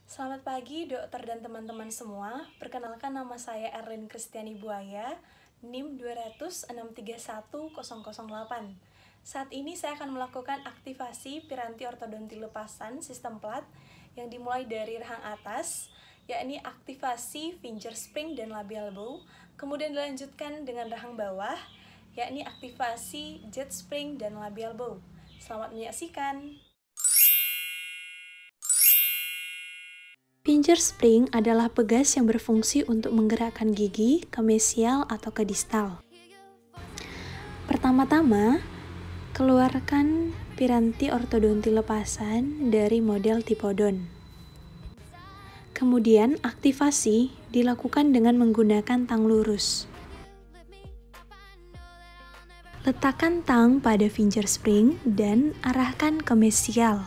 Selamat pagi dokter dan teman-teman semua. Perkenalkan nama saya Erlin Kristiani Buaya, NIM 206310008. Saat ini saya akan melakukan aktivasi piranti ortodonti lepasan sistem plat yang dimulai dari rahang atas, yakni aktivasi finger spring dan labial bow, kemudian dilanjutkan dengan rahang bawah, yakni aktivasi jet spring dan labial bow. Selamat menyaksikan. Finger spring adalah pegas yang berfungsi untuk menggerakkan gigi ke mesial atau ke distal. Pertama-tama, keluarkan piranti ortodonti lepasan dari model tipodon. Kemudian, aktivasi dilakukan dengan menggunakan tang lurus. Letakkan tang pada finger spring dan arahkan ke mesial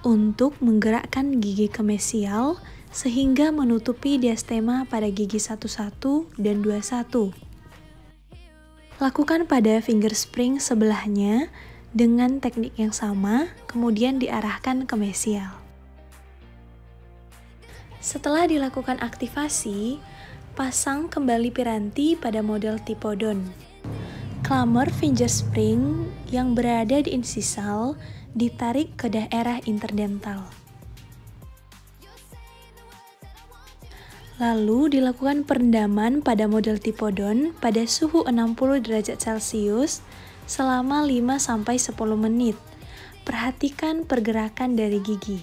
untuk menggerakkan gigi ke mesial sehingga menutupi diastema pada gigi 11 dan 21. Lakukan pada finger spring sebelahnya dengan teknik yang sama, kemudian diarahkan ke mesial. Setelah dilakukan aktivasi, pasang kembali piranti pada model tipodon. Klammer finger spring yang berada di insisal ditarik ke daerah interdental. Lalu dilakukan perendaman pada model tipodon pada suhu 60 derajat Celcius selama 5-10 menit. Perhatikan pergerakan dari gigi.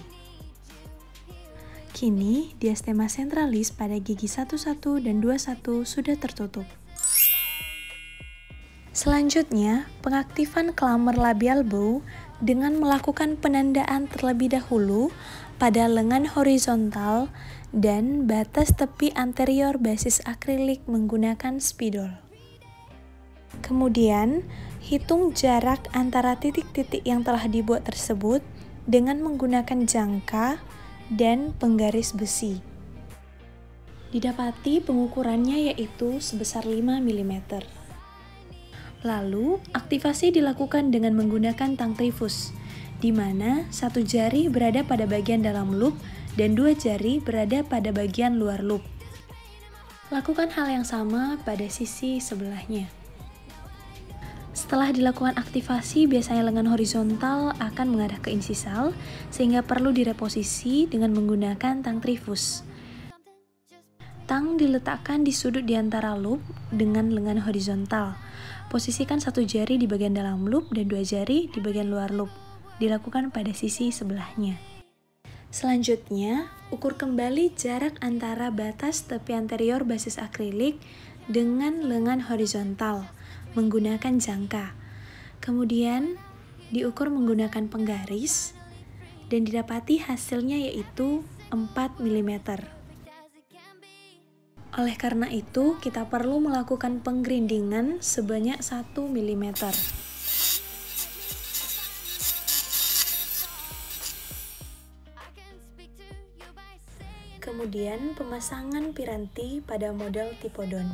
Kini diastema sentralis pada gigi 11 dan 21 sudah tertutup. Selanjutnya, pengaktifan klammer labial bow dengan melakukan penandaan terlebih dahulu pada lengan horizontal dan batas tepi anterior basis akrilik menggunakan spidol. Kemudian, hitung jarak antara titik-titik yang telah dibuat tersebut dengan menggunakan jangka dan penggaris besi. Didapati pengukurannya yaitu sebesar 5 mm. Lalu, aktivasi dilakukan dengan menggunakan tang trifus, di mana satu jari berada pada bagian dalam loop dan dua jari berada pada bagian luar loop. Lakukan hal yang sama pada sisi sebelahnya. Setelah dilakukan aktivasi, biasanya lengan horizontal akan mengarah ke insisal, sehingga perlu direposisi dengan menggunakan tang trifus. Tang diletakkan di sudut di antara loop dengan lengan horizontal. Posisikan satu jari di bagian dalam loop dan dua jari di bagian luar loop. Dilakukan pada sisi sebelahnya. Selanjutnya, ukur kembali jarak antara batas tepi anterior basis akrilik dengan lengan horizontal menggunakan jangka. Kemudian, diukur menggunakan penggaris dan didapati hasilnya yaitu 4 mm. Oleh karena itu, kita perlu melakukan penggrindingan sebanyak 1 mm. Kemudian, pemasangan piranti pada model tipodon.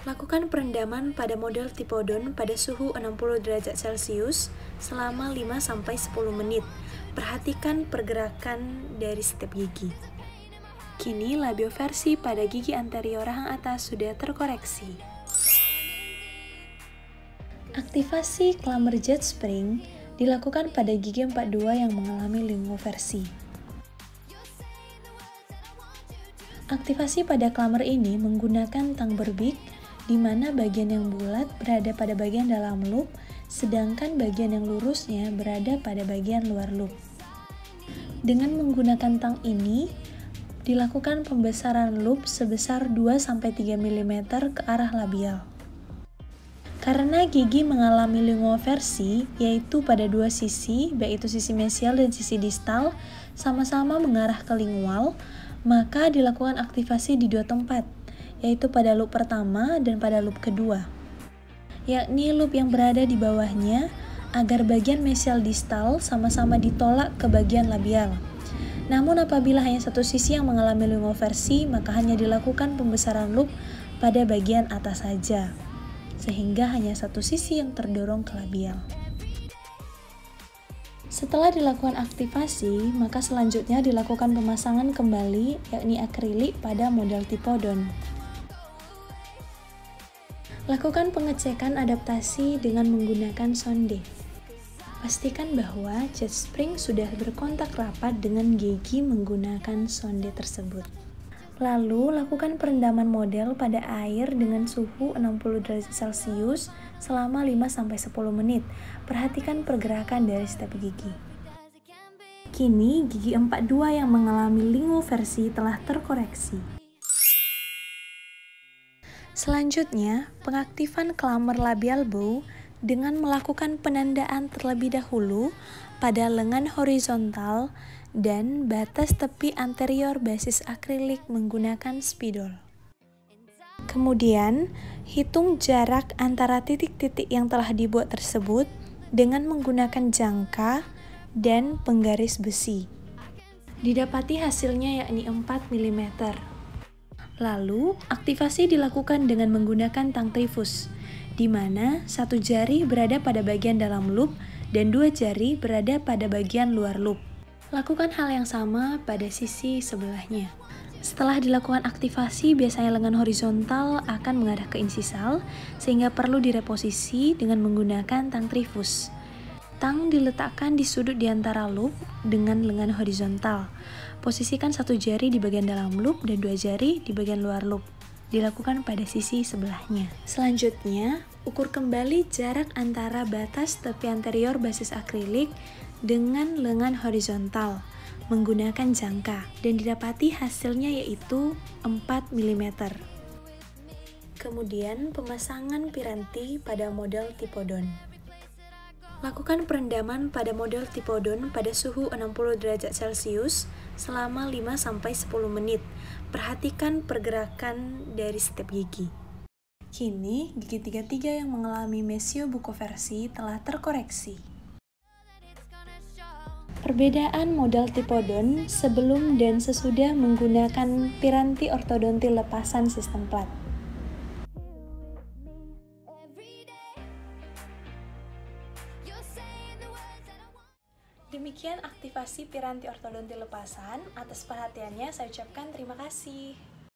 Lakukan perendaman pada model tipodon pada suhu 60 derajat Celcius selama 5-10 menit. Perhatikan pergerakan dari setiap gigi. Kini labioversi pada gigi anterior rahang atas sudah terkoreksi. Aktivasi klammer jet spring dilakukan pada gigi 42 yang mengalami lingoversi. Aktivasi pada klammer ini menggunakan tang berbik, di mana bagian yang bulat berada pada bagian dalam loop, sedangkan bagian yang lurusnya berada pada bagian luar loop. Dengan menggunakan tang ini, dilakukan pembesaran loop sebesar 2-3 mm ke arah labial. Karena gigi mengalami lingoversi, yaitu pada dua sisi, baik itu sisi mesial dan sisi distal, sama-sama mengarah ke lingual, maka dilakukan aktivasi di dua tempat, yaitu pada loop pertama dan pada loop kedua, yakni loop yang berada di bawahnya agar bagian mesial distal sama-sama ditolak ke bagian labial. Namun apabila hanya satu sisi yang mengalami lingoversi, maka hanya dilakukan pembesaran loop pada bagian atas saja, sehingga hanya satu sisi yang terdorong ke labial. Setelah dilakukan aktivasi, maka selanjutnya dilakukan pemasangan kembali, yakni akrilik pada model tipodon. Lakukan pengecekan adaptasi dengan menggunakan sonde. Pastikan bahwa jet spring sudah berkontak rapat dengan gigi menggunakan sonde tersebut. Lalu, lakukan perendaman model pada air dengan suhu 60 derajat Celcius selama 5-10 menit. Perhatikan pergerakan dari step gigi. Kini, gigi 42 yang mengalami linguoversi telah terkoreksi. Selanjutnya, pengaktifan clamer labial bow dengan melakukan penandaan terlebih dahulu pada lengan horizontal dan batas tepi anterior basis akrilik menggunakan spidol. Kemudian, hitung jarak antara titik-titik yang telah dibuat tersebut dengan menggunakan jangka dan penggaris besi. Didapati hasilnya yakni 4 mm. Lalu, aktivasi dilakukan dengan menggunakan tang trifus, di mana satu jari berada pada bagian dalam loop dan dua jari berada pada bagian luar loop. Lakukan hal yang sama pada sisi sebelahnya. Setelah dilakukan aktivasi, biasanya lengan horizontal akan mengarah ke insisal, sehingga perlu direposisi dengan menggunakan tang trifus. Tang diletakkan di sudut di antara loop dengan lengan horizontal. Posisikan satu jari di bagian dalam loop dan dua jari di bagian luar loop. Dilakukan pada sisi sebelahnya. Selanjutnya, ukur kembali jarak antara batas tepi anterior basis akrilik dengan lengan horizontal menggunakan jangka dan didapati hasilnya yaitu 4 mm. Kemudian, pemasangan piranti pada model tipodon. Lakukan perendaman pada model tipodon pada suhu 60 derajat Celcius selama 5-10 menit. Perhatikan pergerakan dari step gigi. Kini, gigi 33 yang mengalami mesiobucoversi telah terkoreksi. Perbedaan model tipodon sebelum dan sesudah menggunakan piranti ortodontil lepasan sistem plat. Demikian aktivasi piranti ortodontil lepasan. Atas perhatiannya saya ucapkan terima kasih.